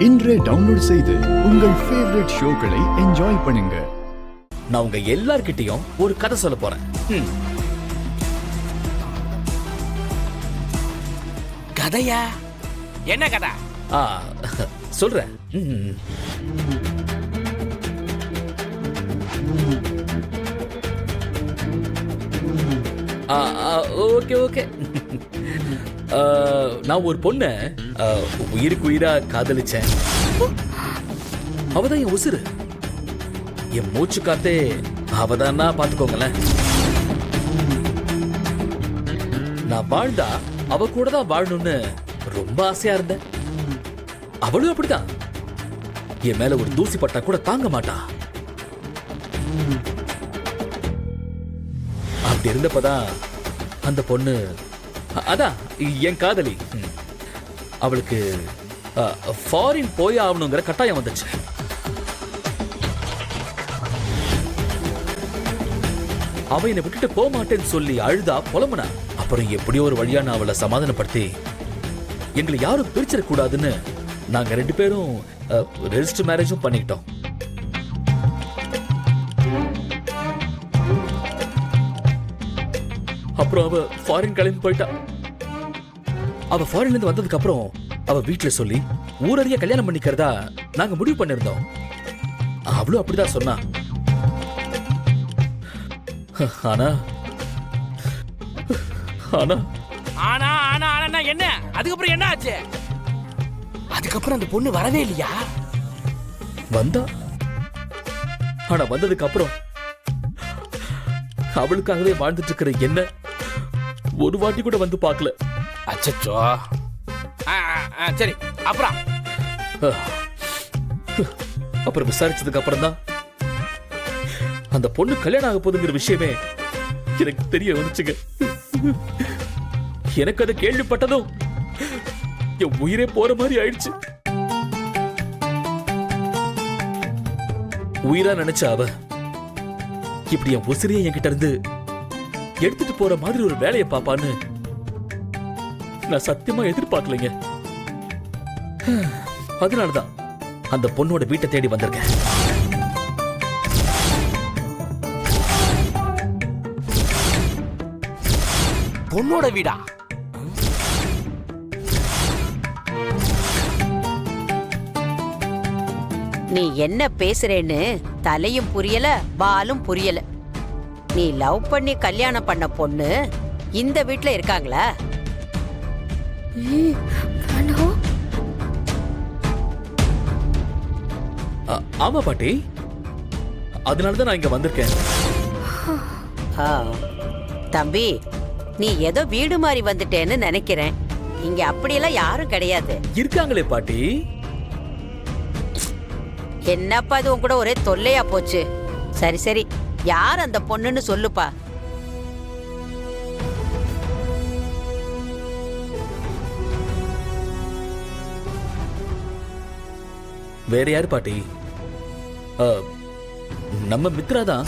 இன்றே டவுன்லோட் செய்து உங்கள் ஃபேவரட் ஷோக்களை என்ஜாய் பண்ணுங்க. நான் உங்க எல்லார்கிட்டயும் ஒரு கதை சொல்ல போறேன். கதையா? என்ன கதை? சொல்றேன். Okay okay. நான் ஒரு பொண்ண உயிருக்கு உயிரா காதலிச்சேன். அவதான் என் உசுரு, என் மூச்சு காத்தே அவதான்னா பாத்துக்கோங்களேன். நான் வாழ்ந்தா அவ கூட தான் வாழணும்னு ரொம்ப ஆசையா இருந்தேன். அவளும் அப்படிதான். என் மேல ஒரு தூசி பட்டா கூட தாங்க மாட்டா. அப்படி இருந்தப்பதான் அந்த பொண்ணு, அதான் என் காதலி, அவளுக்கு ஃபாரின் போய் ஆகணுங்கிற கட்டாயம் வந்துச்சு. அவ என்னை விட்டுட்டு போக மாட்டேன்னு சொல்லி அழுதா புலம்புனா. அப்புறம் எப்படியோ ஒரு வழியா நான் அவளை சமாதானப்படுத்தி எங்களை யாரும் பிரிச்சிடக்கூடாதுன்னு நாங்க 2 பேரும் ரெஜிஸ்டர் மேரேஜும் பண்ணிக்கிட்டோம். அப்புறம் அவ ஃபாரின் கிளம்பி போயிட்டா. அவ ஃபாரின்ல இருந்து வந்ததுக்கு அப்புறம் அவ வீட்டுல சொல்லி ஊரறிய கல்யாணம் பண்ணிக்கிறதா நாங்க முடிவு பண்ணிருந்தோம். அவளும் அப்படிதான் சொன்னா. ஆனா ஆனா ஆனா ஆனா ஆனா என்ன? அதுக்கப்புறம் என்ன ஆச்சு? அதுக்கப்புறம் அந்த பொண்ணு வரவே இல்லையா? வந்தா. ஆனா வந்ததுக்கு அப்புறம் அவளுக்காகவே வாழ்ந்துட்டு இருக்கிற என்ன ஒரு வாட்டி கூட வந்து பார்க்கல. அச்சச்சோ. சரி, அப்புறம் அப்புறம் விசாரிச்சதுக்கு அப்புறம் தான் அந்த பொண்ணு கல்யாணம் ஆக போதுங்கிற விஷயமே எனக்கு தெரிய வந்துச்சுங்க. எனக்கு அதை கேள்விப்பட்டதும் என் உயிரே போற மாதிரி ஆயிடுச்சு. உயிரா நினைச்ச அவ இப்படி என் உசிரியை என்கிட்ட இருந்து எடுத்துட்டு போற மாதிரி ஒரு வேலையை பாப்பான்னு நான் சத்தியமா எதிர்பார்க்கலைங்க. அதனாலதான் அந்த பொண்ணோட வீட்டை தேடி வந்திருக்கேன். பொண்ணோட வீடா? நீ என்ன பேசுறேன்னு தலையும் புரியல வாலும் புரியல. நீ லவ் பண்ணி கல்யாணம் பண்ண பொண்ணு இந்த வீட்ல இருக்காங்களா? ஆமா பாட்டி, அதனாலதான் நான் இங்க வந்திருக்கேன். தம்பி, நீ ஏதோ வீடு மாறி வந்துட்டேன்னு நினைக்கிறேன். இங்க அப்படியெல்லாம் யாரும் கிடையாது. இருக்காங்களே பாட்டி. என்னப்பா இது உன் கூட ஒரே தொல்லையா போச்சு. சரி சரி, யார் அந்த பொண்ணுன்னு சொல்லுப்பா. வேற யாரு பாட்டி? நம்ம மித்ரா தான்.